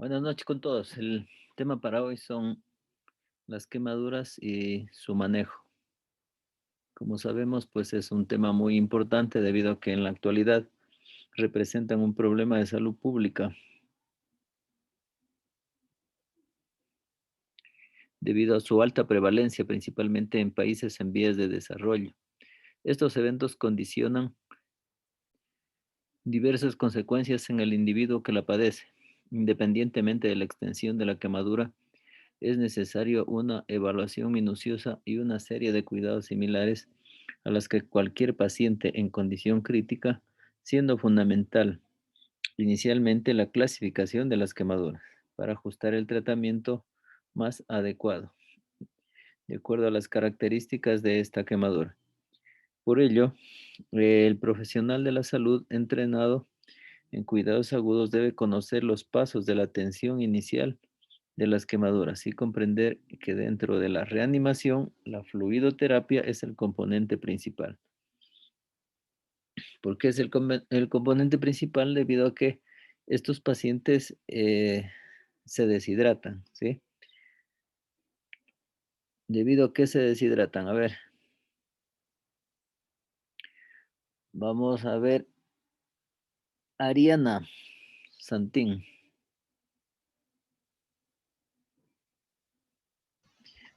Buenas noches con todos. El tema para hoy son las quemaduras y su manejo. Como sabemos, pues es un tema muy importante debido a que en la actualidad representan un problema de salud pública debido a su alta prevalencia, principalmente en países en vías de desarrollo. Estos eventos condicionan diversas consecuencias en el individuo que la padece. Independientemente de la extensión de la quemadura, es necesario una evaluación minuciosa y una serie de cuidados similares a las que cualquier paciente en condición crítica, siendo fundamental inicialmente la clasificación de las quemaduras para ajustar el tratamiento más adecuado, de acuerdo a las características de esta quemadura. Por ello, el profesional de la salud entrenado en cuidados agudos debe conocer los pasos de la atención inicial de las quemaduras y comprender que dentro de la reanimación, la fluidoterapia es el componente principal. ¿Por qué es el componente principal? Debido a que estos pacientes se deshidratan, ¿sí? ¿Debido a qué se deshidratan? A ver, vamos a ver. Ariana Santín.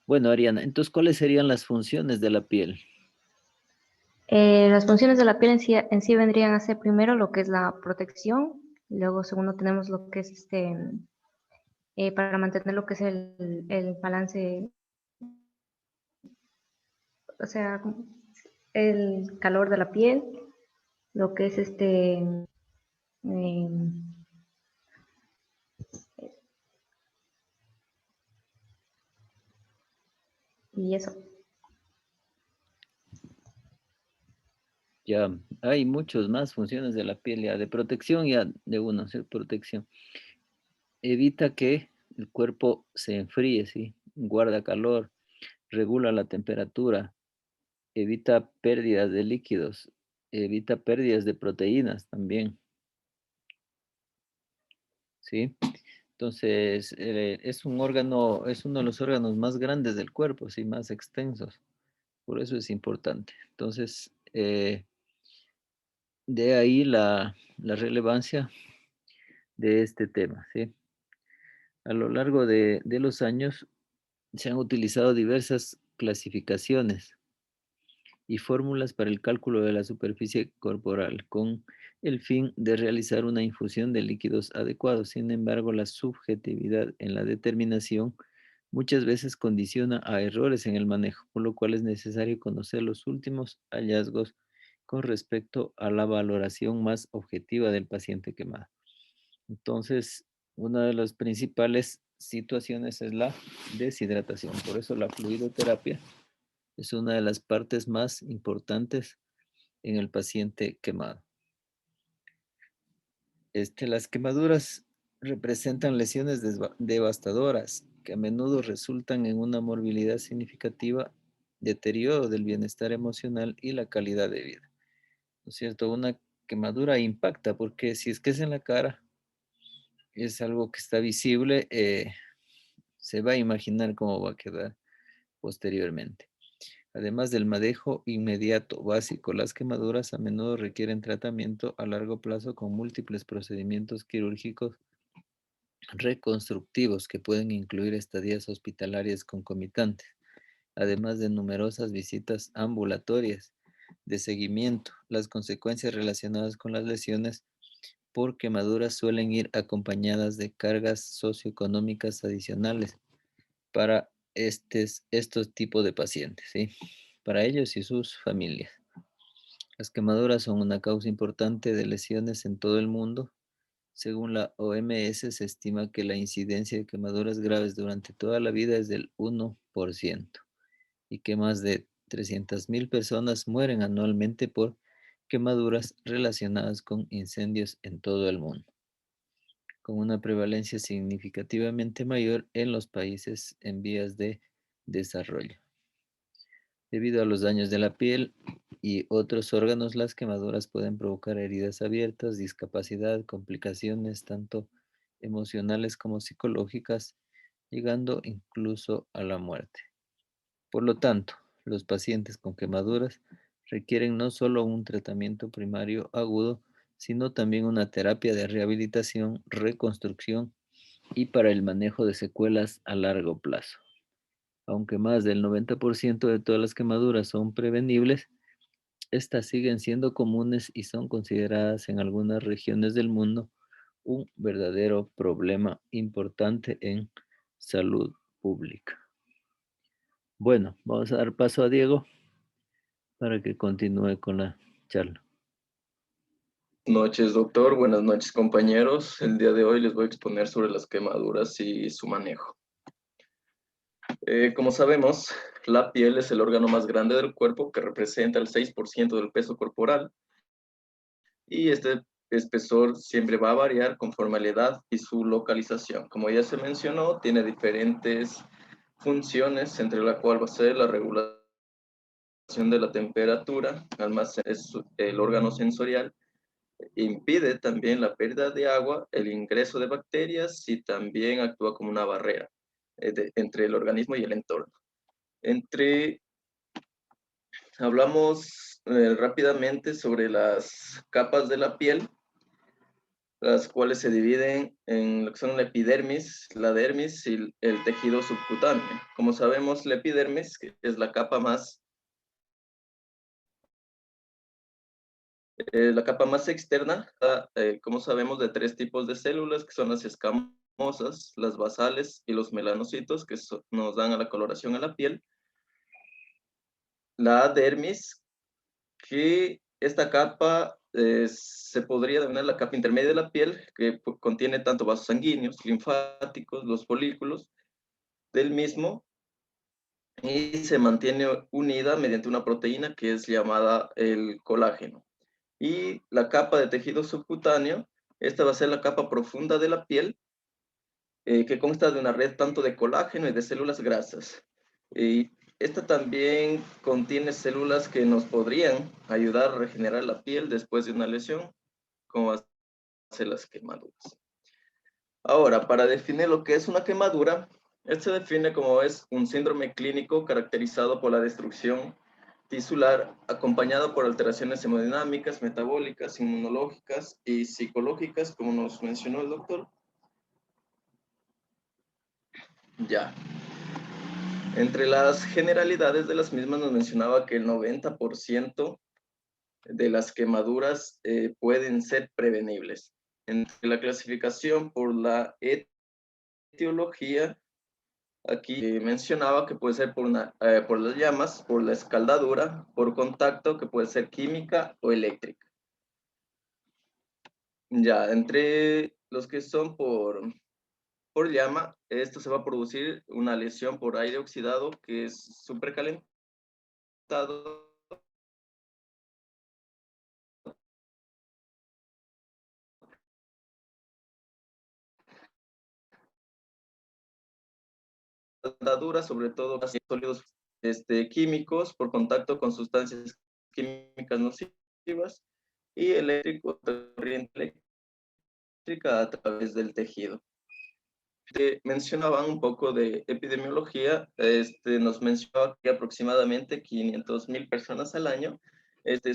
Bueno, Ariana, entonces, ¿cuáles serían las funciones de la piel? Las funciones de la piel en sí vendrían a ser primero lo que es la protección, luego segundo tenemos lo que es para mantener lo que es el balance, o sea, el calor de la piel, lo que es y eso. Ya hay muchas más funciones de la piel, ya de protección, ya de una, ¿sí? Protección. Evita que el cuerpo se enfríe, ¿sí? Guarda calor, regula la temperatura, evita pérdidas de líquidos, evita pérdidas de proteínas también, ¿sí? Entonces, es un órgano, es uno de los órganos más grandes del cuerpo, ¿sí? Más extensos. Por eso es importante. Entonces, de ahí la relevancia de este tema, ¿sí? A lo largo de los años se han utilizado diversas clasificaciones y fórmulas para el cálculo de la superficie corporal con el fin de realizar una infusión de líquidos adecuados. Sin embargo, la subjetividad en la determinación muchas veces condiciona a errores en el manejo, por lo cual es necesario conocer los últimos hallazgos con respecto a la valoración más objetiva del paciente quemado. Entonces, una de las principales situaciones es la deshidratación. Por eso la fluidoterapia es una de las partes más importantes en el paciente quemado. Las quemaduras representan lesiones devastadoras que a menudo resultan en una morbilidad significativa, deterioro del bienestar emocional y la calidad de vida. ¿No es cierto? Una quemadura impacta porque si es que es en la cara, es algo que está visible, se va a imaginar cómo va a quedar posteriormente. Además del manejo inmediato básico, las quemaduras a menudo requieren tratamiento a largo plazo con múltiples procedimientos quirúrgicos reconstructivos que pueden incluir estadías hospitalarias concomitantes, además de numerosas visitas ambulatorias de seguimiento. Las consecuencias relacionadas con las lesiones por quemaduras suelen ir acompañadas de cargas socioeconómicas adicionales para estos tipos de pacientes, ¿sí? Para ellos y sus familias. Las quemaduras son una causa importante de lesiones en todo el mundo. Según la OMS, se estima que la incidencia de quemaduras graves durante toda la vida es del 1% y que más de 300.000 personas mueren anualmente por quemaduras relacionadas con incendios en todo el mundo, con una prevalencia significativamente mayor en los países en vías de desarrollo. Debido a los daños de la piel y otros órganos, las quemaduras pueden provocar heridas abiertas, discapacidad, complicaciones tanto emocionales como psicológicas, llegando incluso a la muerte. Por lo tanto, los pacientes con quemaduras requieren no solo un tratamiento primario agudo, sino también una terapia de rehabilitación, reconstrucción y para el manejo de secuelas a largo plazo. Aunque más del 90% de todas las quemaduras son prevenibles, estas siguen siendo comunes y son consideradas en algunas regiones del mundo un verdadero problema importante en salud pública. Bueno, vamos a dar paso a Diego para que continúe con la charla. Noches, doctor. Buenas noches, compañeros. El día de hoy les voy a exponer sobre las quemaduras y su manejo. Como sabemos, la piel es el órgano más grande del cuerpo que representa el 6% del peso corporal y este espesor siempre va a variar conforme a la edad y su localización. Como ya se mencionó, tiene diferentes funciones, entre la cual va a ser la regulación de la temperatura, es el órgano sensorial. Impide también la pérdida de agua, el ingreso de bacterias y también actúa como una barrera entre el organismo y el entorno. Hablamos rápidamente sobre las capas de la piel, las cuales se dividen en lo que son la epidermis, la dermis y el tejido subcutáneo. Como sabemos, la epidermis es la capa más externa, como sabemos, de tres tipos de células, que son las escamosas, las basales y los melanocitos, que nos dan a la coloración en la piel. La dermis, que esta capa se podría denominar la capa intermedia de la piel, que contiene tanto vasos sanguíneos, linfáticos, los folículos del mismo, y se mantiene unida mediante una proteína que es llamada el colágeno. Y la capa de tejido subcutáneo, esta va a ser la capa profunda de la piel, que consta de una red tanto de colágeno y de células grasas. Y esta también contiene células que nos podrían ayudar a regenerar la piel después de una lesión, como hacer las quemaduras. Ahora, para definir lo que es una quemadura, se define como es un síndrome clínico caracterizado por la destrucción tisular acompañado por alteraciones hemodinámicas, metabólicas, inmunológicas y psicológicas, como nos mencionó el doctor. Ya. Entre las generalidades de las mismas nos mencionaba que el 90% de las quemaduras pueden ser prevenibles. Entre la clasificación por la etiología, aquí mencionaba que puede ser por las llamas, por la escaldadura, por contacto, que puede ser química o eléctrica. Ya, entre los que son por llama, esto se va a producir una lesión por aire oxidado, que es supercalentado, dura, sobre todo sólidos químicos por contacto con sustancias químicas nocivas, y eléctrico, corriente eléctrica a través del tejido. Mencionaban un poco de epidemiología, nos mencionaba que aproximadamente 500,000 personas al año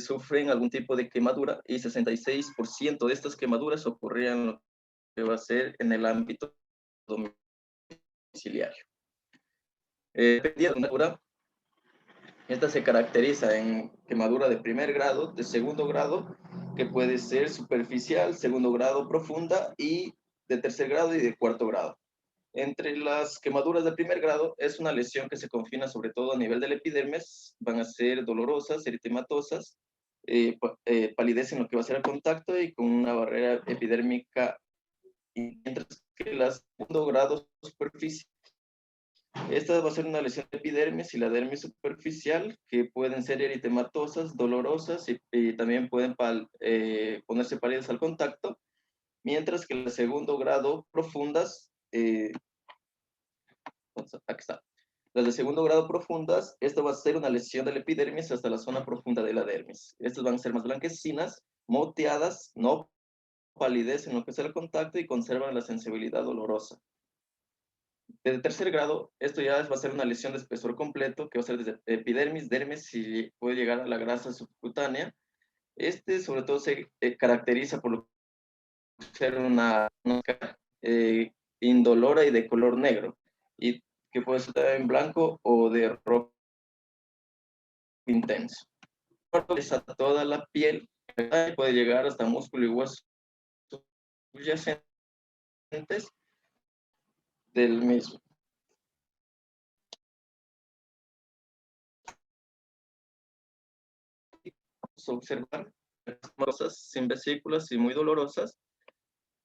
sufren algún tipo de quemadura, y 66% de estas quemaduras ocurrían lo que va a ser en el ámbito domiciliario. Dependiendo de la quemadura, esta se caracteriza en quemadura de primer grado, de segundo grado, que puede ser superficial, segundo grado profunda, y de tercer grado y de cuarto grado. Entre las quemaduras de primer grado es una lesión que se confina sobre todo a nivel del epidermis, van a ser dolorosas, eritematosas, palidez en lo que va a ser el contacto y con una barrera epidérmica, mientras que la segundo grado superficial, esta va a ser una lesión de epidermis y la dermis superficial, que pueden ser eritematosas, dolorosas y también pueden ponerse pálidas al contacto, mientras que el segundo grado profundas, aquí está. Las de segundo grado profundas, esto va a ser una lesión del epidermis hasta la zona profunda de la dermis. Estas van a ser más blanquecinas, moteadas, no palidez en lo que es el contacto y conservan la sensibilidad dolorosa. De tercer grado, esto ya va a ser una lesión de espesor completo, que va a ser desde epidermis, dermis y puede llegar a la grasa subcutánea. Sobre todo, se caracteriza por ser una indolora y de color negro, y que puede ser en blanco o de rojo intenso. A toda la piel, puede llegar hasta músculo y huesos subyacentes del mismo. Observar cosas sin vesículas y muy dolorosas.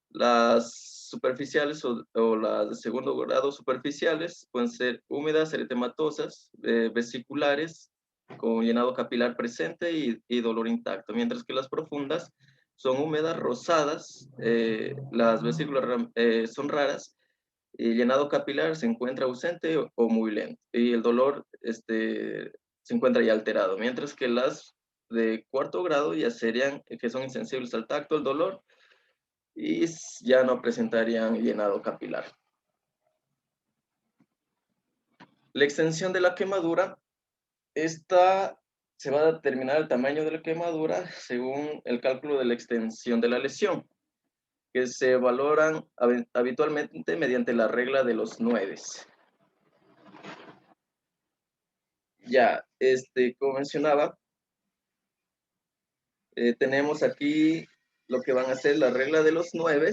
Las superficiales o las de segundo grado superficiales pueden ser húmedas, eritematosas, vesiculares, con llenado capilar presente y dolor intacto, mientras que las profundas son húmedas, rosadas, las vesículas son raras, y llenado capilar se encuentra ausente o muy lento, y el dolor se encuentra ya alterado, mientras que las de cuarto grado ya serían, que son insensibles al tacto, el dolor, y ya no presentarían llenado capilar. La extensión de la quemadura, esta se va a determinar el tamaño de la quemadura según el cálculo de la extensión de la lesión, que se valoran habitualmente mediante la regla de los 9. Ya, como mencionaba, tenemos aquí lo que van a ser la regla de los 9,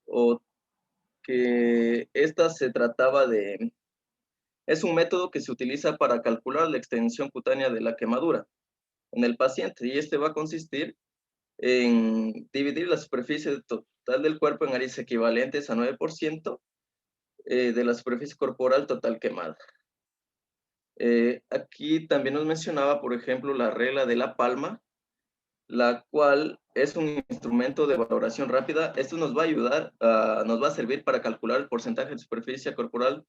o que esta se trataba de... Es un método que se utiliza para calcular la extensión cutánea de la quemadura en el paciente, y va a consistir en dividir la superficie total del cuerpo en áreas equivalentes a 9% de la superficie corporal total quemada. Aquí también nos mencionaba, por ejemplo, la regla de la palma, la cual es un instrumento de valoración rápida. Esto nos va a ayudar, nos va a servir para calcular el porcentaje de superficie corporal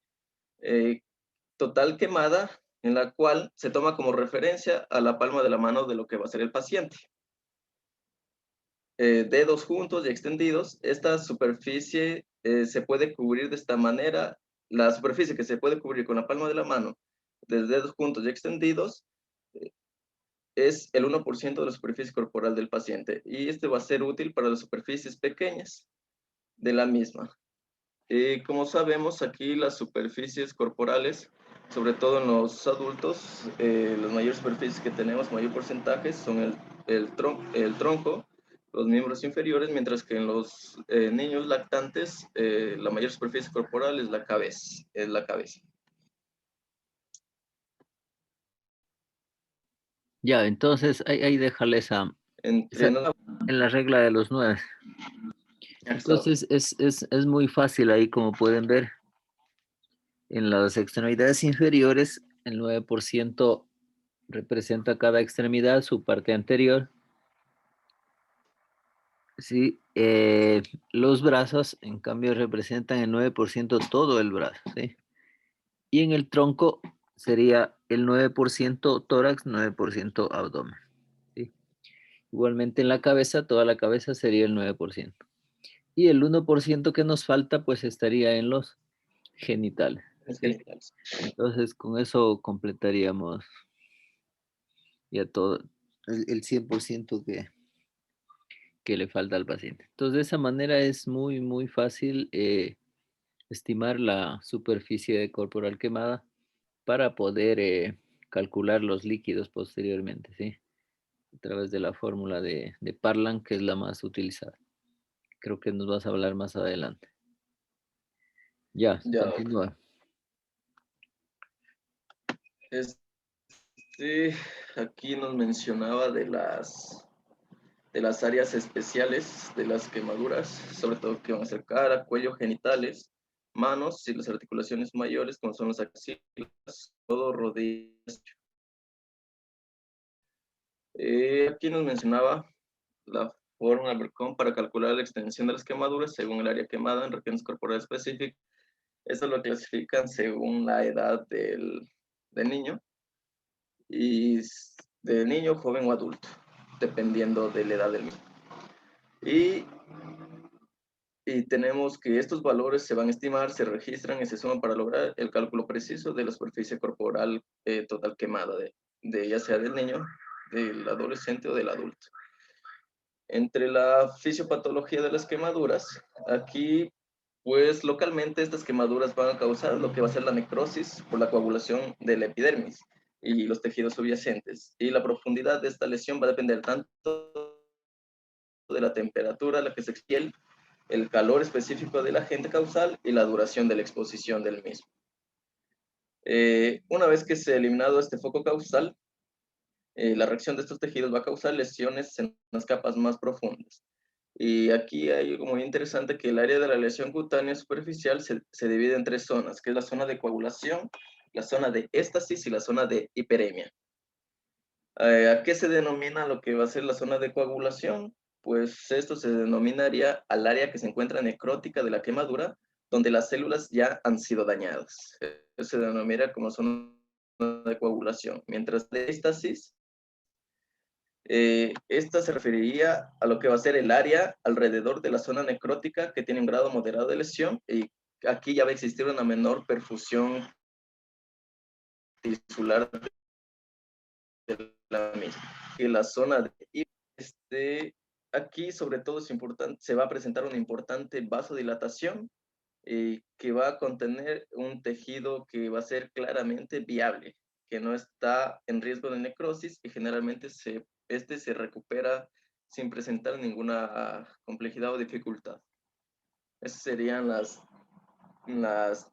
total quemada, en la cual se toma como referencia a la palma de la mano de lo que va a ser el paciente. Dedos juntos y extendidos, esta superficie se puede cubrir de esta manera. La superficie que se puede cubrir con la palma de la mano, de dedos juntos y extendidos, es el 1% de la superficie corporal del paciente, y va a ser útil para las superficies pequeñas de la misma. Como sabemos, aquí las superficies corporales, sobre todo en los adultos, las mayores superficies que tenemos, mayor porcentaje, son el tronco, los miembros inferiores, mientras que en los niños lactantes, la mayor superficie corporal es la cabeza. Ya, entonces ahí déjale en la regla de los 9. Entonces es muy fácil ahí, como pueden ver. En las extremidades inferiores, el 9% representa cada extremidad, su parte anterior. Sí, los brazos, en cambio, representan el 9% todo el brazo, ¿sí? Y en el tronco sería el 9% tórax, 9% abdomen, ¿sí? Igualmente en la cabeza, toda la cabeza sería el 9%. Y el 1% que nos falta, pues estaría en los genitales. ¿Sí? Entonces, con eso completaríamos ya todo, el 100% que le falta al paciente. Entonces, de esa manera es muy, muy fácil estimar la superficie corporal quemada para poder calcular los líquidos posteriormente, ¿sí? A través de la fórmula de Parlan, que es la más utilizada. Creo que nos vas a hablar más adelante. Ya. Continúa. Aquí nos mencionaba de las áreas especiales de las quemaduras, sobre todo que van a ser cara, cuello, genitales, manos y las articulaciones mayores, como son las axilas, codo, rodillas. Aquí nos mencionaba la fórmula Bercon para calcular la extensión de las quemaduras según el área quemada en regiones corporales específicas. Esto lo clasifican según la edad del niño, y de niño, joven o adulto, dependiendo de la edad del mismo. Y tenemos que estos valores se van a estimar, se registran y se suman para lograr el cálculo preciso de la superficie corporal total quemada, ya sea del niño, del adolescente o del adulto. Entre la fisiopatología de las quemaduras, aquí, pues localmente estas quemaduras van a causar lo que va a ser la necrosis por la coagulación de la epidermis y los tejidos subyacentes. Y la profundidad de esta lesión va a depender tanto de la temperatura a la que se expiel, el calor específico del agente causal y la duración de la exposición del mismo. Una vez que se ha eliminado este foco causal, la reacción de estos tejidos va a causar lesiones en las capas más profundas. Y aquí hay algo muy interesante, que el área de la lesión cutánea superficial se divide en 3 zonas, que es la zona de coagulación, la zona de éstasis y la zona de hiperemia. ¿A qué se denomina lo que va a ser la zona de coagulación? Pues esto se denominaría al área que se encuentra necrótica de la quemadura, donde las células ya han sido dañadas. Eso se denomina como zona de coagulación. Mientras de éstasis, esta se referiría a lo que va a ser el área alrededor de la zona necrótica que tiene un grado moderado de lesión, y aquí ya va a existir una menor perfusión tisular de la misma. Y la zona de aquí sobre todo es importante, se va a presentar una importante vasodilatación que va a contener un tejido que va a ser claramente viable, que no está en riesgo de necrosis, y generalmente se recupera sin presentar ninguna complejidad o dificultad. Esas serían las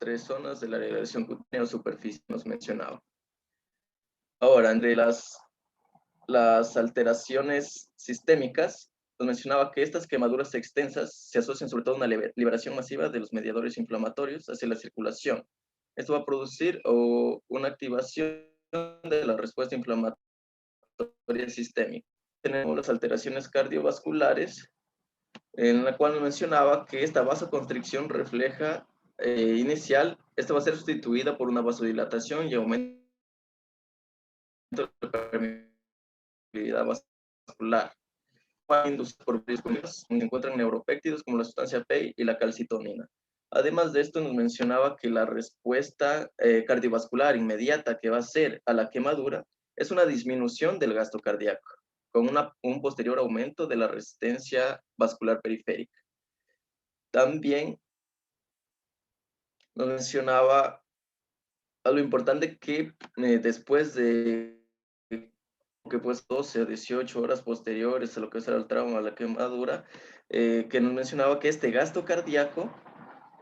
3 zonas de la lesión cutánea o superficie que nos mencionaba. Ahora, entre las alteraciones sistémicas, nos mencionaba que estas quemaduras extensas se asocian sobre todo a una liberación masiva de los mediadores inflamatorios hacia la circulación. Esto va a producir una activación de la respuesta inflamatoria sistémica. Tenemos las alteraciones cardiovasculares, en la cual nos mencionaba que esta vasoconstricción refleja inicial, esta va a ser sustituida por una vasodilatación y aumento de la permeabilidad vascular, inducido por varios químicos, donde se encuentran neuropéptidos como la sustancia P y la calcitonina. Además de esto, nos mencionaba que la respuesta cardiovascular inmediata que va a ser a la quemadura es una disminución del gasto cardíaco, con un posterior aumento de la resistencia vascular periférica. También nos mencionaba algo importante, que después de que pues 12 o 18 horas posteriores a lo que será el trauma, a la quemadura, que nos mencionaba que este gasto cardíaco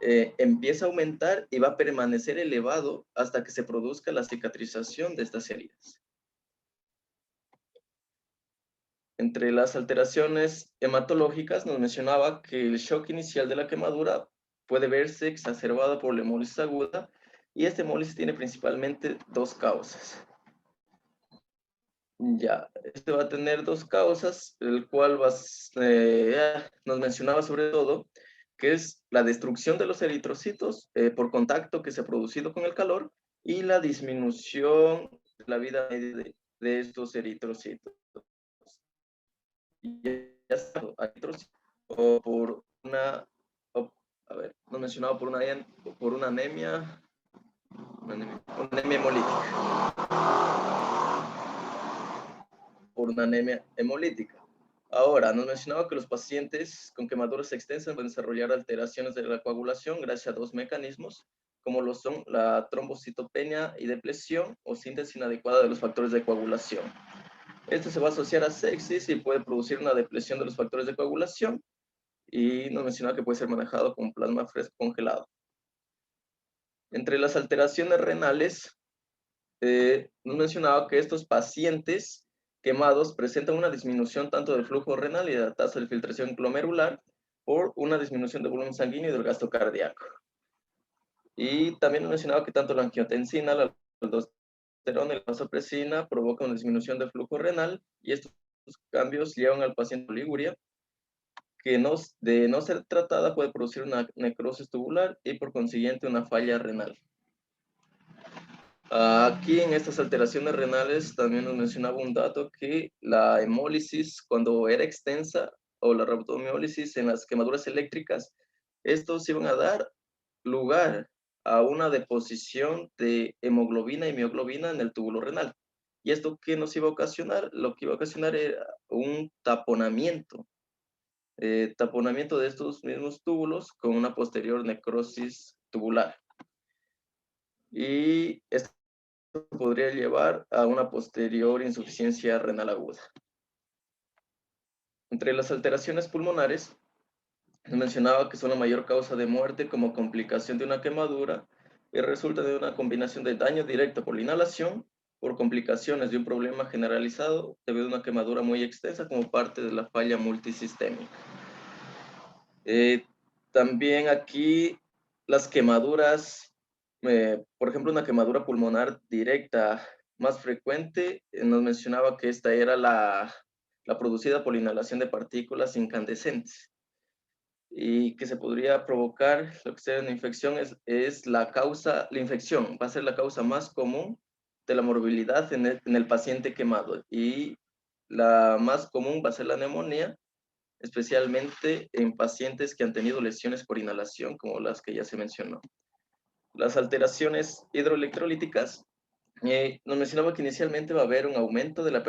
empieza a aumentar y va a permanecer elevado hasta que se produzca la cicatrización de estas heridas. Entre las alteraciones hematológicas nos mencionaba que el shock inicial de la quemadura puede verse exacerbado por la hemólisis aguda, y esta hemólisis tiene principalmente 2 causas. Ya, este va a tener 2 causas, el cual nos mencionaba sobre todo que es la destrucción de los eritrocitos por contacto que se ha producido con el calor, y la disminución de la vida media de estos eritrocitos. Ya sea o por una, nos mencionaba por una anemia hemolítica. Por una anemia hemolítica. Ahora, nos mencionaba que los pacientes con quemaduras extensas pueden desarrollar alteraciones de la coagulación gracias a 2 mecanismos, como lo son la trombocitopenia y depresión, o síntesis inadecuada de los factores de coagulación. Esto se va a asociar a sepsis y puede producir una depresión de los factores de coagulación, y nos mencionaba que puede ser manejado con plasma fresco congelado. Entre las alteraciones renales, nos mencionaba que estos pacientes quemados presentan una disminución tanto del flujo renal y de la tasa de filtración glomerular, por una disminución del volumen sanguíneo y del gasto cardíaco. Y también nos mencionaba que tanto la angiotensina, la aldosterona y la vasopresina provocan una disminución del flujo renal, y estos cambios llevan al paciente a oliguria, que de no ser tratada puede producir una necrosis tubular y por consiguiente una falla renal. Aquí en estas alteraciones renales también nos mencionaba un dato, que la hemólisis, cuando era extensa, o la rhabdomiólisis en las quemaduras eléctricas, estos iban a dar lugar a una deposición de hemoglobina y mioglobina en el túbulo renal. ¿Y esto qué nos iba a ocasionar? Lo que iba a ocasionar era un taponamiento de estos mismos túbulos con una posterior necrosis tubular. Y esto podría llevar a una posterior insuficiencia renal aguda. Entre las alteraciones pulmonares, se mencionaba que son la mayor causa de muerte como complicación de una quemadura y resulta de una combinación de daño directo por la inhalación, por complicaciones de un problema generalizado debido a una quemadura muy extensa como parte de la falla multisistémica. También aquí las quemaduras, por ejemplo, una quemadura pulmonar directa más frecuente, nos mencionaba que esta era la producida por la inhalación de partículas incandescentes y que se podría provocar, lo que sea una infección es la infección va a ser la causa más común de la morbilidad en el paciente quemado y la más común va a ser la neumonía, especialmente en pacientes que han tenido lesiones por inhalación, como las que ya se mencionó. Las alteraciones hidroelectrolíticas, nos mencionaba que inicialmente va a haber un aumento de la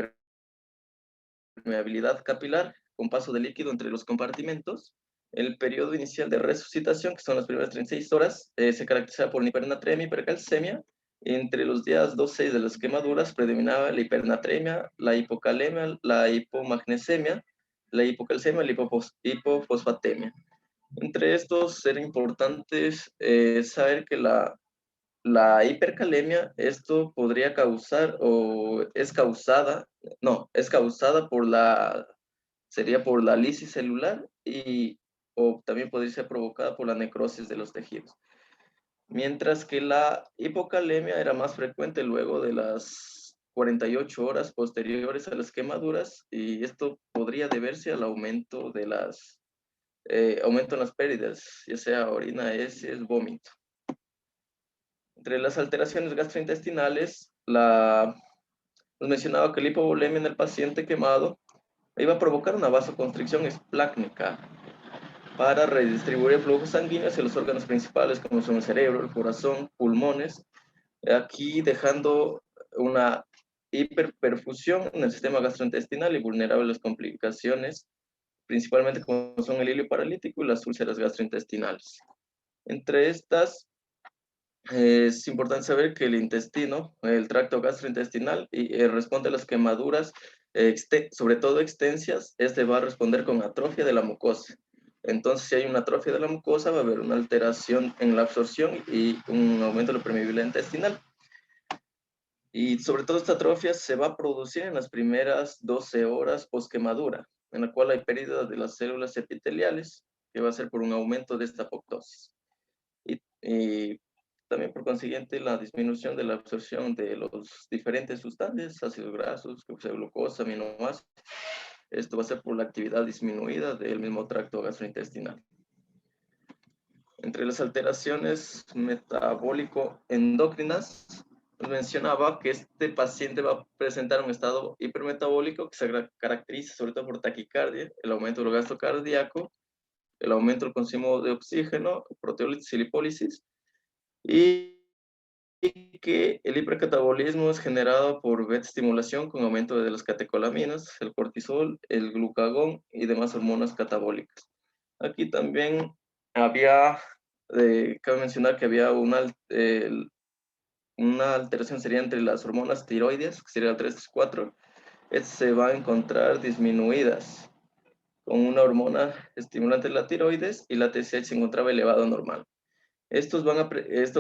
permeabilidad capilar con paso de líquido entre los compartimentos. El periodo inicial de resucitación, que son las primeras 36 horas, se caracteriza por hipernatremia y hipercalcemia. Entre los días 2 y 6 de las quemaduras predominaba la hipernatremia, la hipocalemia, la hipomagnesemia, la hipocalcemia y la hipofosfatemia. Entre estos era importante saber que la hipercalemia, esto podría causar o es causada sería por la lisis celular o también podría ser provocada por la necrosis de los tejidos. Mientras que la hipocalemia era más frecuente luego de las 48 horas posteriores a las quemaduras y esto podría deberse al aumento en las pérdidas, ya sea orina, heces, vómito. Entre las alteraciones gastrointestinales, nos mencionaba que la hipovolemia en el paciente quemado iba a provocar una vasoconstricción esplácnica para redistribuir el flujo sanguíneo hacia los órganos principales como son el cerebro, el corazón, pulmones, aquí dejando una hiperperfusión en el sistema gastrointestinal y vulnerable a las complicaciones, principalmente como son el hilio paralítico y las úlceras gastrointestinales. Entre estas, es importante saber que el intestino, el tracto gastrointestinal, responde a las quemaduras, sobre todo extensas, va a responder con atrofia de la mucosa. Entonces, si hay una atrofia de la mucosa, va a haber una alteración en la absorción y un aumento de la permeabilidad intestinal. Y sobre todo esta atrofia se va a producir en las primeras 12 horas post-quemadura, en la cual hay pérdida de las células epiteliales, que va a ser por un aumento de esta apoptosis. Y también por consiguiente la disminución de la absorción de los diferentes sustancias, ácidos grasos, glucosa, aminoácidos. Esto va a ser por la actividad disminuida del mismo tracto gastrointestinal. Entre las alteraciones metabólico-endócrinas, mencionaba que este paciente va a presentar un estado hipermetabólico que se caracteriza sobre todo por taquicardia, el aumento del gasto cardíaco, el aumento del consumo de oxígeno, proteólisis y lipólisis, y que el hipercatabolismo es generado por beta estimulación con aumento de las catecolaminas, el cortisol, el glucagón y demás hormonas catabólicas. Aquí también cabe mencionar que había una alteración sería entre las hormonas tiroides, que sería el 3-4, se va a encontrar disminuidas con una hormona estimulante de la tiroides y la TSH se encontraba elevado normal. Esto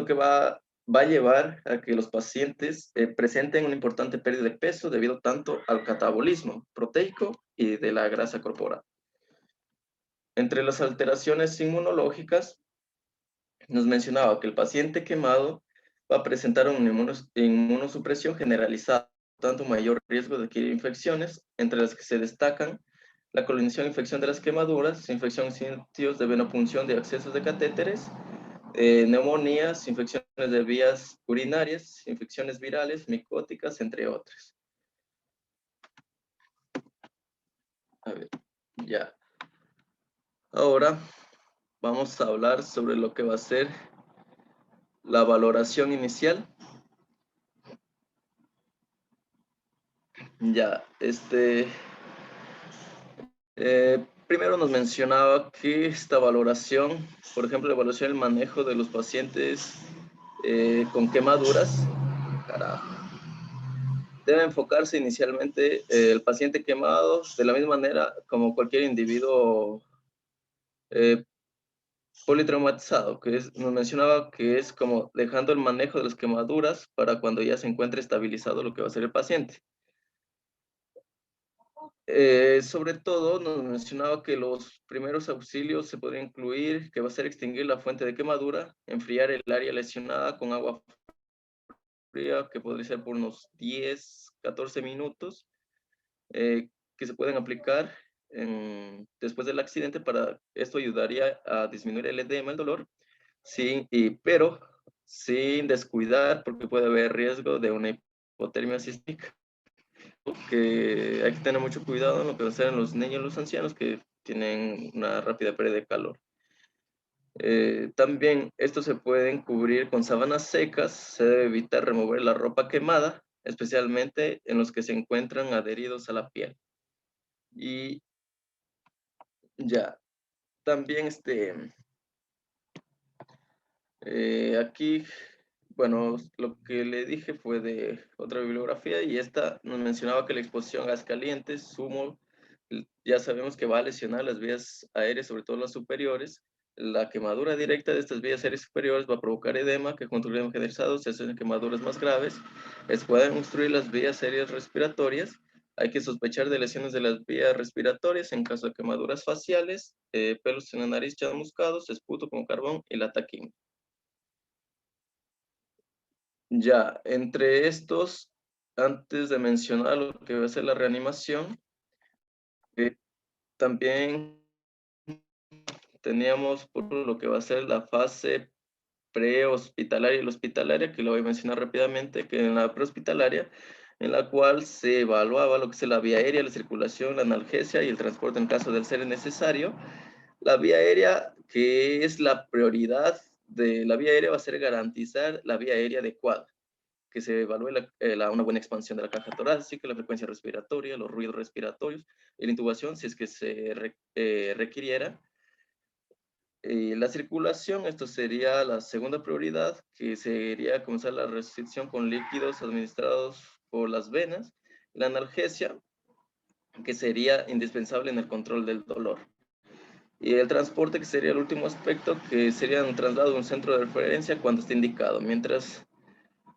que va a llevar a que los pacientes presenten una importante pérdida de peso debido tanto al catabolismo proteico y de la grasa corporal. Entre las alteraciones inmunológicas, nos mencionaba que el paciente quemado va a presentar una inmunosupresión generalizada, tanto mayor riesgo de adquirir infecciones, entre las que se destacan la colonización e infección de las quemaduras, infección en sitios de venopunción de accesos de catéteres, neumonías, infecciones de vías urinarias, infecciones virales, micóticas, entre otras. A ver, ya. Ahora vamos a hablar sobre lo que va a ser la valoración inicial. Ya, primero nos mencionaba que esta valoración, por ejemplo, la evaluación del manejo de los pacientes con quemaduras, carajo, debe enfocarse inicialmente el paciente quemado de la misma manera como cualquier individuo eh, politraumatizado, nos mencionaba que es como dejando el manejo de las quemaduras para cuando ya se encuentre estabilizado lo que va a ser el paciente. Sobre todo nos mencionaba que los primeros auxilios se podrían incluir, que va a ser extinguir la fuente de quemadura, enfriar el área lesionada con agua fría, que podría ser por unos 10, 14 minutos, que se pueden aplicar después del accidente. Para esto ayudaría a disminuir el edema, el dolor, pero sin descuidar, porque puede haber riesgo de una hipotermia sísmica, que hay que tener mucho cuidado en lo que va a ser en los niños y los ancianos que tienen una rápida pérdida de calor. También estos se pueden cubrir con sábanas secas, se debe evitar remover la ropa quemada, especialmente en los que se encuentran adheridos a la piel. Y ya, también aquí, bueno, lo que le dije fue de otra bibliografía y esta nos mencionaba que la exposición a gas caliente, humo, ya sabemos que va a lesionar las vías aéreas, sobre todo las superiores. La quemadura directa de estas vías aéreas superiores va a provocar edema, que junto al edema generalizado se hacen quemaduras más graves. Pueden obstruir las vías aéreas respiratorias. Hay que sospechar de lesiones de las vías respiratorias en caso de quemaduras faciales, pelos en la nariz chamuscados, esputo con carbón y la taquín. Ya, entre estos, antes de mencionar lo que va a ser la reanimación, también teníamos por lo que va a ser la fase prehospitalaria y la hospitalaria, que lo voy a mencionar rápidamente, que en la prehospitalaria, en la cual se evaluaba lo que es la vía aérea, la circulación, la analgesia y el transporte en caso de ser necesario. La vía aérea, que es la prioridad de la vía aérea, va a ser garantizar la vía aérea adecuada, que se evalúe una buena expansión de la caja torácica, la frecuencia respiratoria, los ruidos respiratorios y la intubación, si es que se requiriera. La circulación, esto sería la segunda prioridad, que sería comenzar la restricción con líquidos administrados por las venas. La analgesia, que sería indispensable en el control del dolor. Y el transporte, que sería el último aspecto, que sería un traslado a un centro de referencia cuando esté indicado, mientras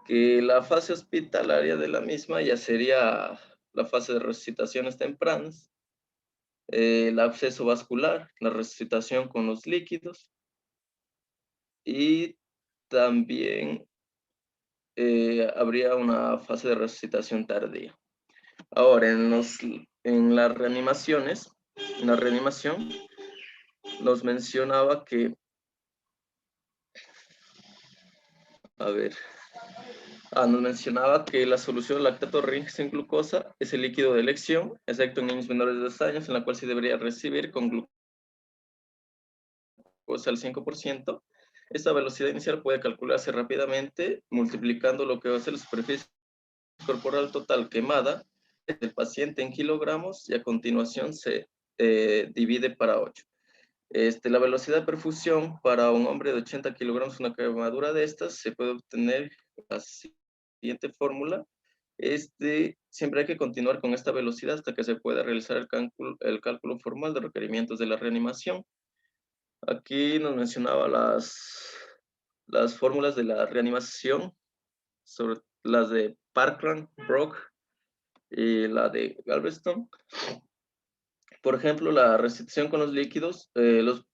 que la fase hospitalaria de la misma ya sería la fase de resucitaciones tempranas, el absceso vascular, la resucitación con los líquidos y también habría una fase de resucitación tardía. Ahora, en las reanimaciones, en la reanimación nos mencionaba que, a ver, nos mencionaba que la solución lactato ring sin glucosa es el líquido de elección, excepto en niños menores de 2 años, en la cual se debería recibir con glucosa al 5%. Esta velocidad inicial puede calcularse rápidamente multiplicando lo que va a ser la superficie corporal total quemada del paciente en kilogramos y a continuación se divide para 8. La velocidad de perfusión para un hombre de 80 kilogramos, una quemadura de estas, se puede obtener la siguiente fórmula. Siempre hay que continuar con esta velocidad hasta que se pueda realizar el cálculo formal de requerimientos de la reanimación. Aquí nos mencionaba las fórmulas de la reanimación, sobre las de Parkland, Brock y la de Galveston. Por ejemplo, la restricción con los líquidos, los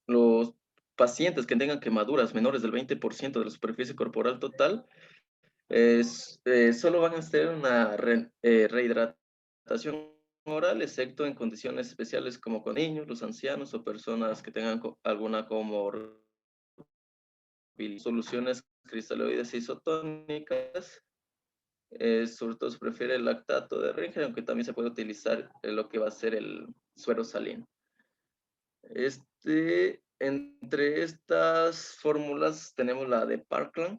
pacientes que tengan quemaduras menores del 20% de la superficie corporal total, solo van a hacer una rehidratación oral, excepto en condiciones especiales como con niños, los ancianos o personas que tengan alguna comorbilidad. Soluciones cristaloides isotónicas, sobre todo se prefiere el lactato de Ringer, aunque también se puede utilizar lo que va a ser el suero salino. Entre estas fórmulas tenemos la de Parkland,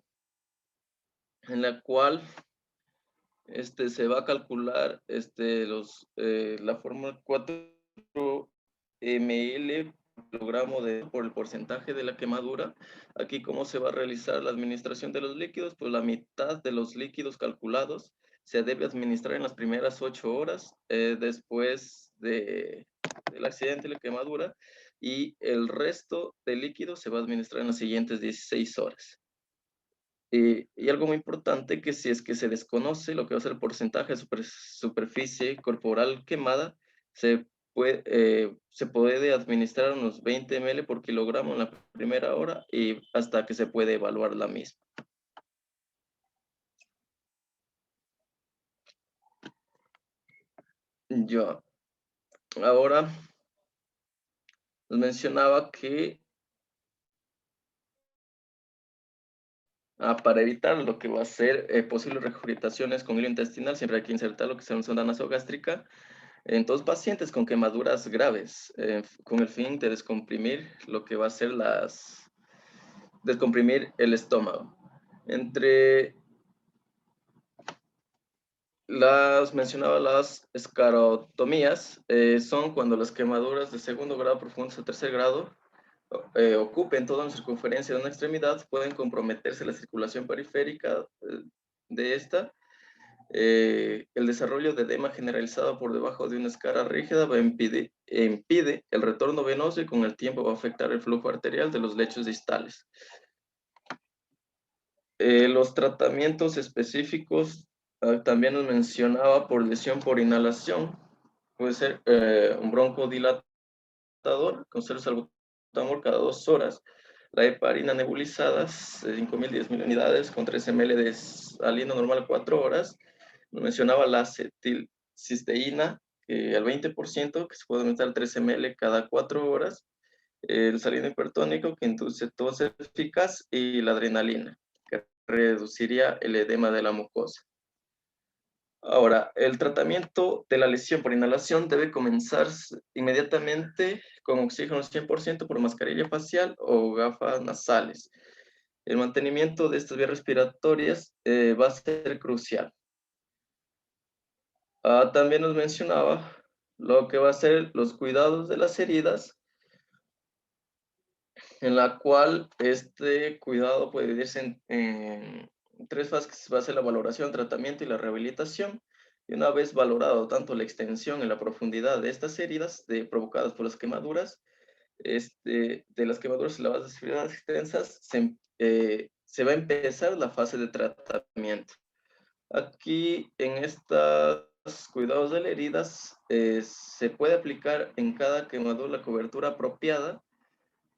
en la cual se va a calcular la fórmula 4 ml kilogramo por el porcentaje de la quemadura. Aquí, ¿cómo se va a realizar la administración de los líquidos? Pues la mitad de los líquidos calculados se debe administrar en las primeras 8 horas después del accidente y la quemadura, y el resto del líquido se va a administrar en las siguientes 16 horas. Y algo muy importante, que si es que se desconoce lo que va a ser el porcentaje de superficie corporal quemada, se puede administrar unos 20 ml por kilogramo en la primera hora y hasta que se puede evaluar la misma. Yo ahora les mencionaba que para evitar lo que va a ser posibles regurgitaciones con hilo intestinal, siempre hay que insertar lo que sea una sonda nasogástrica en dos pacientes con quemaduras graves, con el fin de descomprimir lo que va a ser descomprimir el estómago. Entre mencionaba las escarotomías, son cuando las quemaduras de segundo grado profundas a tercer grado ocupen toda la circunferencia de una extremidad, pueden comprometerse la circulación periférica de esta. El desarrollo de edema generalizado por debajo de una escara rígida impide el retorno venoso y con el tiempo va a afectar el flujo arterial de los lechos distales. Los tratamientos específicos también nos mencionaba por lesión por inhalación. Puede ser un broncodilatador con salbutamol cada 2 horas. La heparina nebulizada, 5.000, 10.000 unidades con 3 ml de salina normal 4 horas. Nos mencionaba la acetilcisteína, al 20%, que se puede aumentar 3 ml cada 4 horas. El salino hipertónico, que induce tos eficaz, y la adrenalina, que reduciría el edema de la mucosa. Ahora, el tratamiento de la lesión por inhalación debe comenzar inmediatamente con oxígeno 100% por mascarilla facial o gafas nasales. El mantenimiento de estas vías respiratorias va a ser crucial. También nos mencionaba lo que va a ser los cuidados de las heridas, en la cual este cuidado puede dividirse en 3 fases, que va a ser la valoración, tratamiento y la rehabilitación. Y una vez valorado tanto la extensión y la profundidad de estas heridas provocadas por las quemaduras, de las quemaduras y lavadas de heridas extensas, se va a empezar la fase de tratamiento. Aquí, en estos cuidados de las heridas, se puede aplicar en cada quemadura la cobertura apropiada,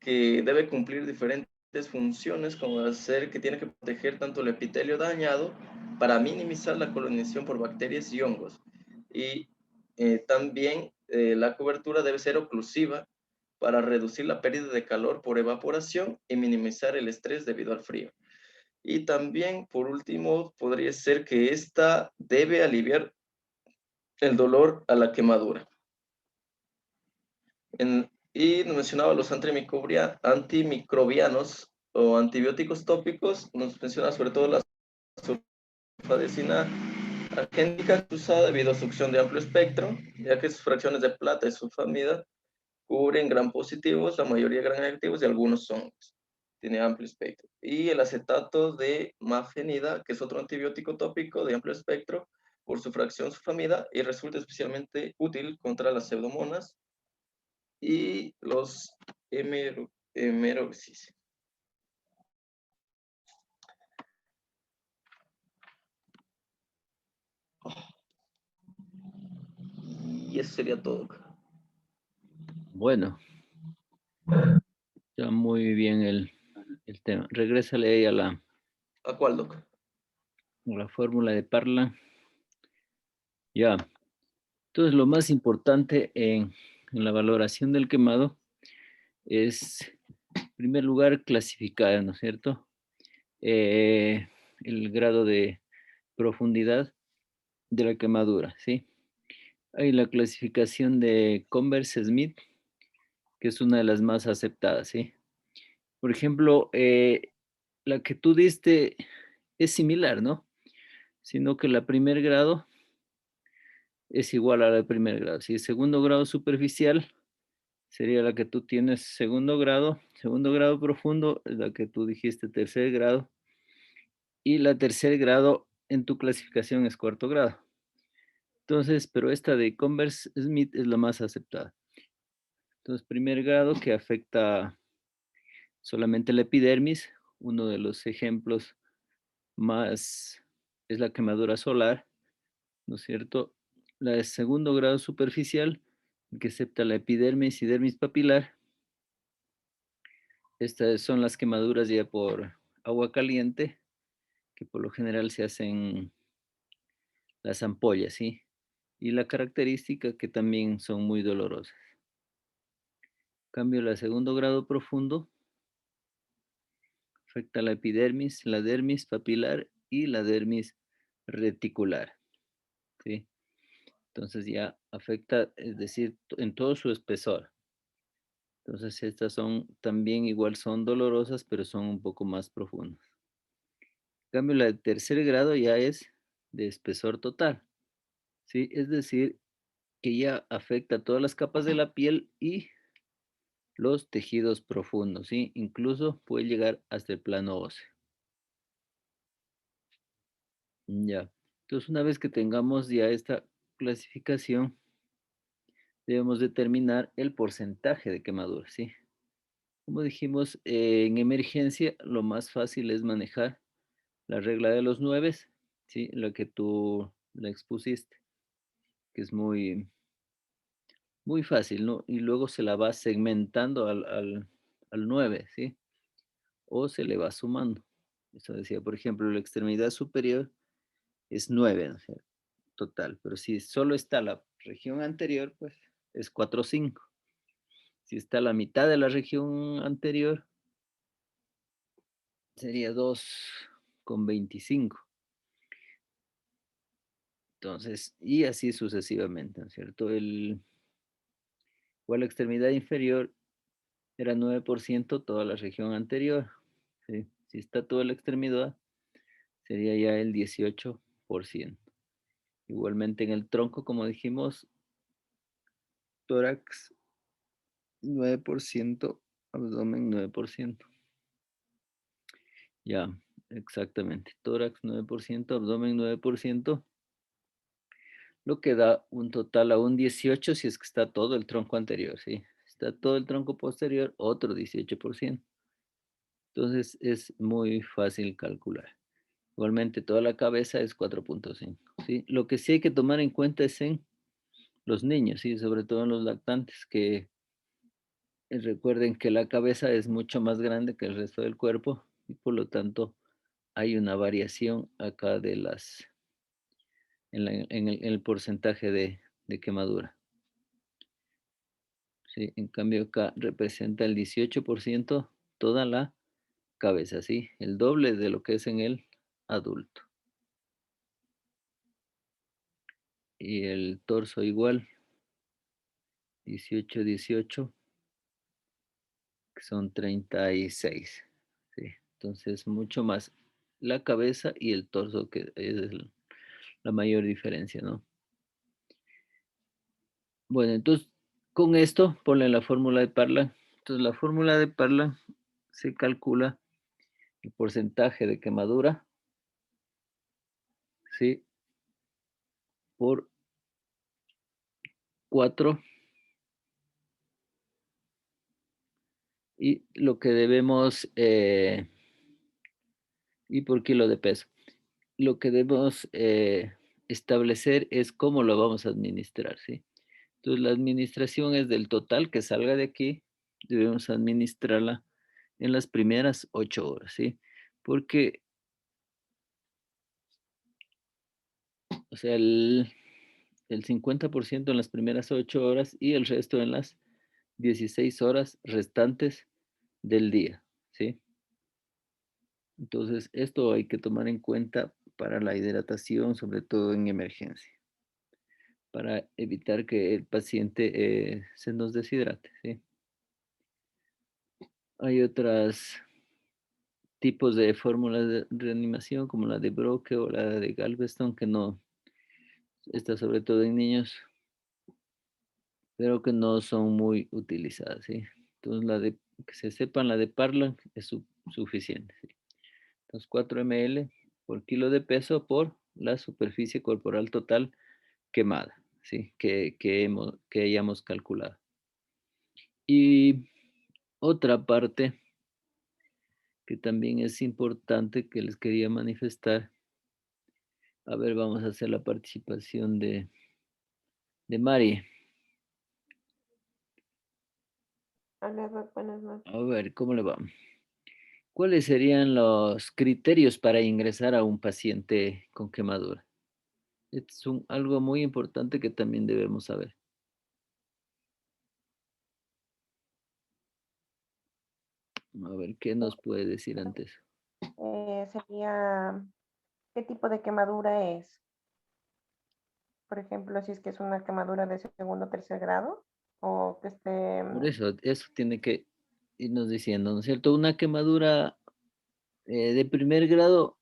que debe cumplir diferentes funciones, como hacer que tiene que proteger tanto el epitelio dañado para minimizar la colonización por bacterias y hongos. Y también la cobertura debe ser oclusiva para reducir la pérdida de calor por evaporación y minimizar el estrés debido al frío. Y también, por último, podría ser que esta debe aliviar el dolor a la quemadura. Y nos mencionaba los antimicrobianos o antibióticos tópicos. Nos menciona sobre todo la sulfadecina argénica, usada debido a su acción de amplio espectro, ya que sus fracciones de plata y sulfamida cubren gran positivos, la mayoría gran negativos y algunos hongos. Tiene amplio espectro. Y el acetato de mafenida, que es otro antibiótico tópico de amplio espectro por su fracción sulfamida y resulta especialmente útil contra las pseudomonas y los hemeroxis. Y eso sería todo. Bueno, está muy bien el tema. Regrésale ahí a ¿A cuál, doc? la fórmula de Parla. Ya. Entonces, lo más importante en la valoración del quemado es, en primer lugar, clasificar, ¿no es cierto? El grado de profundidad de la quemadura, ¿sí? Hay la clasificación de Converse-Smith, que es una de las más aceptadas, ¿sí? Por ejemplo, la que tú diste es similar, ¿no? Sino que la primer grado es igual a la de primer grado. Si es segundo grado superficial, sería la que tú tienes segundo grado profundo, es la que tú dijiste tercer grado, y la tercer grado en tu clasificación es cuarto grado. Entonces, pero esta de Converse Smith es la más aceptada. Entonces, primer grado que afecta solamente la epidermis, uno de los ejemplos más es la quemadura solar, ¿no es cierto? La de segundo grado superficial, que acepta la epidermis y dermis papilar. Estas son las quemaduras ya por agua caliente, que por lo general se hacen las ampollas, ¿sí? Y la característica que también son muy dolorosas. Cambio la segundo grado profundo, afecta la epidermis, la dermis papilar y la dermis reticular, ¿sí? Entonces ya afecta, es decir, en todo su espesor. Entonces estas son también igual son dolorosas, pero son un poco más profundas. En cambio, la de tercer grado ya es de espesor total, ¿sí? Es decir, que ya afecta todas las capas de la piel y los tejidos profundos, ¿sí? Incluso puede llegar hasta el plano óseo. Ya. Entonces, una vez que tengamos ya esta clasificación, debemos determinar el porcentaje de quemadura, ¿sí? Como dijimos, en emergencia lo más fácil es manejar la regla de los 9, ¿sí? La que tú la expusiste, que es muy, muy fácil, ¿no? Y luego se la va segmentando al 9, ¿sí? O se le va sumando. Eso decía, por ejemplo, la extremidad superior es 9, ¿no? Total, pero si solo está la región anterior, pues es 4,5. Si está la mitad de la región anterior, sería 2,25. Entonces, y así sucesivamente, ¿no es cierto? Igual la extremidad inferior era 9% toda la región anterior, ¿sí? Si está toda la extremidad, sería ya el 18%. Igualmente en el tronco, como dijimos, tórax 9%, abdomen 9%. Ya, exactamente. Tórax 9%, abdomen 9%, lo que da un total a un 18 si es que está todo el tronco anterior, ¿sí? Está todo el tronco posterior, otro 18%. Entonces es muy fácil calcular. Igualmente toda la cabeza es 4,5, ¿sí? Lo que sí hay que tomar en cuenta es en los niños, ¿sí? Sobre todo en los lactantes, que recuerden que la cabeza es mucho más grande que el resto del cuerpo y por lo tanto hay una variación acá de en el porcentaje de quemadura. ¿Sí? En cambio acá representa el 18% toda la cabeza, ¿sí? El doble de lo que es en el adulto. Y el torso igual, 18, 18, que son 36, ¿sí? Entonces mucho más la cabeza y el torso, que es la mayor diferencia, ¿no? Bueno, entonces con esto ponle la fórmula de Parlan. Entonces la fórmula de Parlan se calcula el porcentaje de quemadura, ¿sí? Por 4 y lo que debemos, y por kilo de peso. Lo que debemos establecer es cómo lo vamos a administrar, ¿sí? Entonces la administración es del total que salga de aquí, debemos administrarla en las primeras 8 horas, ¿sí? Porque, o sea, el 50% en las primeras 8 horas y el resto en las 16 horas restantes del día, ¿sí? Entonces, esto hay que tomar en cuenta para la hidratación, sobre todo en emergencia, para evitar que el paciente se nos deshidrate, ¿sí? Hay otros tipos de fórmulas de reanimación como la de Broca o la de Galveston que no, está sobre todo en niños, pero que no son muy utilizadas, ¿sí? Entonces, que se sepan, la de Parlan es suficiente, ¿sí? Entonces, 4 ml por kilo de peso por la superficie corporal total quemada, ¿sí? Que hayamos calculado. Y otra parte que también es importante que les quería manifestar, a ver, vamos a hacer la participación de Mari. Hola, Doc, buenas noches. A ver, ¿cómo le va? ¿Cuáles serían los criterios para ingresar a un paciente con quemadura? Es algo muy importante que también debemos saber. A ver, ¿qué nos puede decir antes? Sería, ¿qué tipo de quemadura es? Por ejemplo, si es que es una quemadura de segundo o tercer grado, o que esté, Por eso tiene que irnos diciendo, ¿no es cierto? Una quemadura de primer grado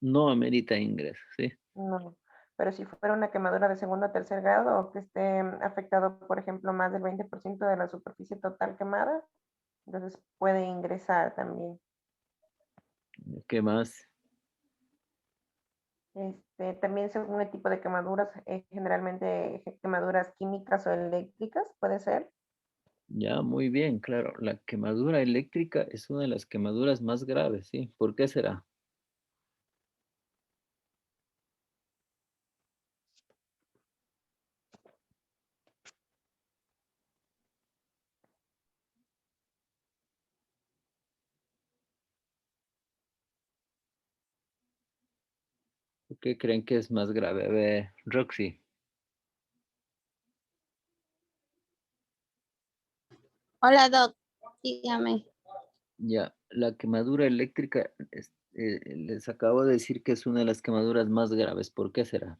no amerita ingreso, ¿sí? no, pero si fuera una quemadura de segundo o tercer grado, o que esté afectado, por ejemplo, más del 20% de la superficie total quemada, entonces puede ingresar también. ¿Qué más? También según el tipo de quemaduras, generalmente quemaduras químicas o eléctricas, puede ser. Ya, muy bien, claro. La quemadura eléctrica es una de las quemaduras más graves, ¿sí? ¿Por qué será? ¿Por qué creen que es más grave? A ver, Roxy. Hola, Doc, dígame. Ya, la quemadura eléctrica, les acabo de decir que es una de las quemaduras más graves. ¿Por qué será?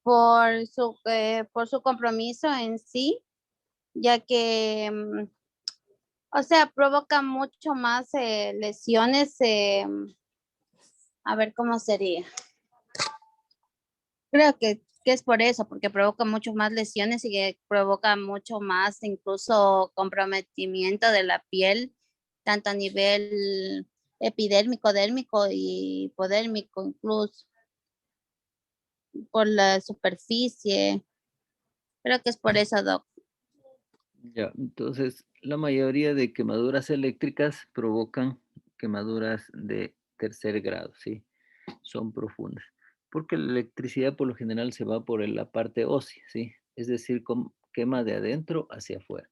Por su compromiso en sí, ya que, o sea, provoca mucho más lesiones. A ver cómo sería. Creo que es por eso, porque provoca mucho más lesiones y que provoca mucho más incluso comprometimiento de la piel, tanto a nivel epidérmico, dérmico y hipodérmico, incluso por la superficie. Creo que es por eso, Doc. Ya, entonces, la mayoría de quemaduras eléctricas provocan quemaduras de tercer grado, ¿sí? Son profundas. Porque la electricidad por lo general se va por la parte ósea, ¿sí? Es decir, quema de adentro hacia afuera.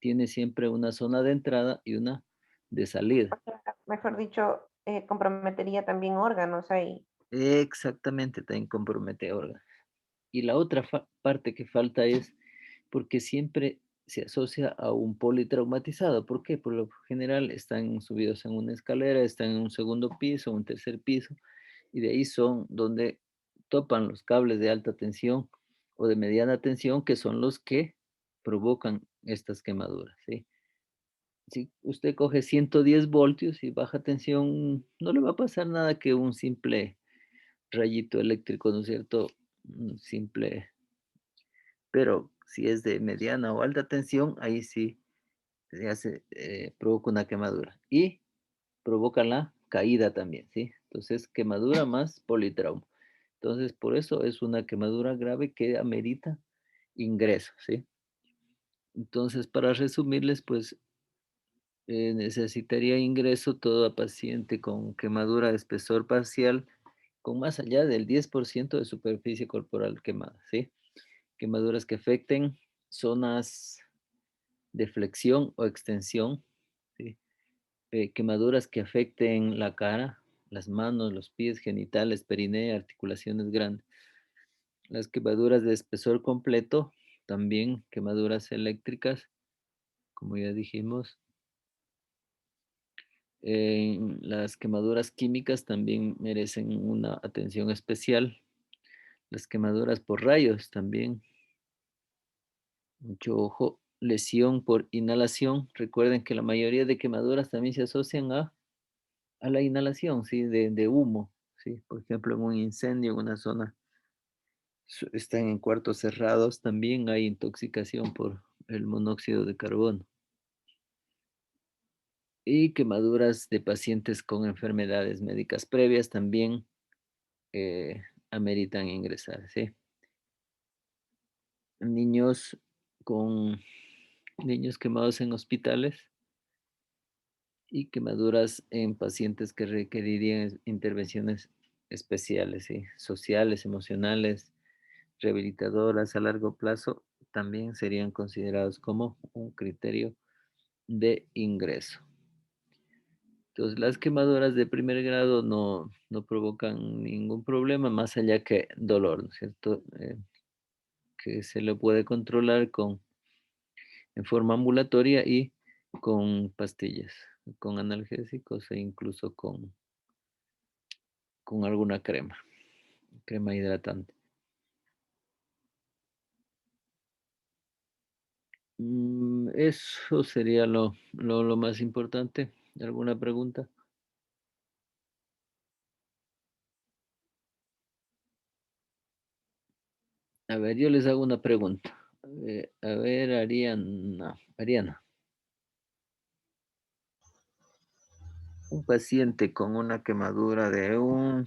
Tiene siempre una zona de entrada y una de salida. Mejor dicho, comprometería también órganos ahí. Exactamente, también compromete órganos. Y la otra parte que falta es porque siempre se asocia a un politraumatizado. ¿Por qué? Por lo general están subidos en una escalera, están en un segundo piso, un tercer piso, y de ahí son donde topan los cables de alta tensión o de mediana tensión, que son los que provocan estas quemaduras, ¿sí? Si usted coge 110 voltios y baja tensión, no le va a pasar nada que un simple rayito eléctrico, ¿no es cierto? Un simple, pero si es de mediana o alta tensión, ahí sí provoca una quemadura y provoca la caída también, ¿sí? Entonces, quemadura más politrauma. Entonces, por eso es una quemadura grave que amerita ingreso, ¿sí? Entonces, para resumirles, pues necesitaría ingreso todo paciente con quemadura de espesor parcial con más allá del 10% de superficie corporal quemada, ¿sí? Quemaduras que afecten zonas de flexión o extensión, ¿sí? Quemaduras que afecten la cara, las manos, los pies, genitales, perinea, articulaciones grandes. Las quemaduras de espesor completo, también quemaduras eléctricas, como ya dijimos. Las quemaduras químicas también merecen una atención especial. Las quemaduras por rayos también, mucho ojo. lesión por inhalación. Recuerden que la mayoría de quemaduras también se asocian a la inhalación, ¿sí? De humo, ¿sí? Por ejemplo, en un incendio en una zona, están en cuartos cerrados, también hay intoxicación por el monóxido de carbono. Y quemaduras de pacientes con enfermedades médicas previas también ameritan ingresar, ¿sí? Niños con niños quemados en hospitales y quemaduras en pacientes que requerirían intervenciones especiales, ¿sí? Sociales, emocionales, rehabilitadoras a largo plazo, también serían considerados como un criterio de ingreso. Entonces, las quemaduras de primer grado no provocan ningún problema, más allá que dolor, ¿no es cierto? Que se lo puede controlar en forma ambulatoria y con pastillas, con analgésicos e incluso con alguna crema hidratante. Eso sería lo más importante. ¿Alguna pregunta? A ver, yo les hago una pregunta. A ver, Ariana, un paciente con una quemadura de un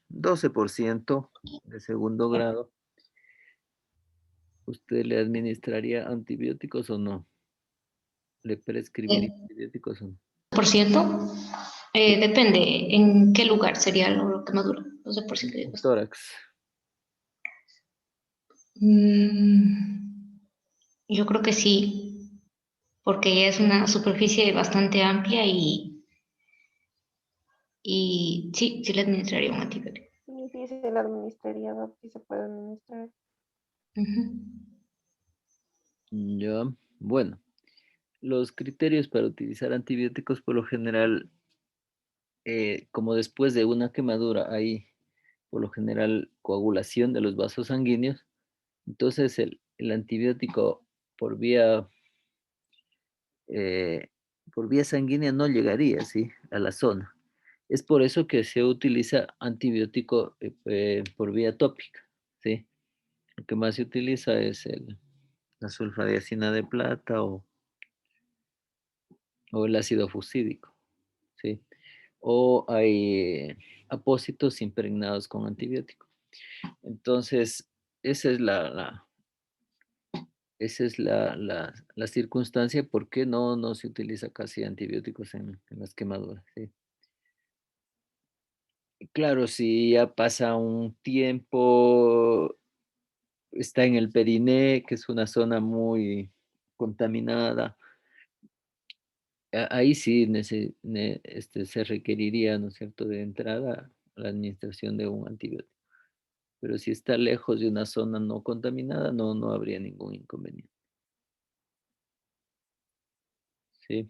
12% de segundo grado, ¿usted le administraría antibióticos o no? ¿Le prescribiría antibióticos o no? Por ciento, depende en qué lugar sería lo que madura. No sé por ciento. En tórax. Yo creo que sí, porque es una superficie bastante amplia y sí, sí le administraría un antibiótico. Sí, sí, se la administraría, ¿no? Sí se puede administrar. Ujú. Ya, bueno, los criterios para utilizar antibióticos por lo general, como después de una quemadura hay por lo general coagulación de los vasos sanguíneos, entonces el antibiótico por vía, eh, por vía sanguínea no llegaría, ¿sí? A la zona. Es por eso que se utiliza antibiótico por vía tópica, ¿sí? Lo que más se utiliza es la sulfadiazina de plata o el ácido fusídico, ¿sí? O hay apósitos impregnados con antibiótico. Entonces, esa es la circunstancia por qué no se utiliza casi antibióticos en las quemaduras, ¿sí? Claro, si ya pasa un tiempo, está en el periné, que es una zona muy contaminada, ahí sí se requeriría, ¿no es cierto?, de entrada la administración de un antibiótico. Pero si está lejos de una zona no contaminada, no habría ningún inconveniente. Sí.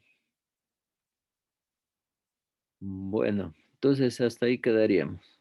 Bueno, entonces hasta ahí quedaríamos.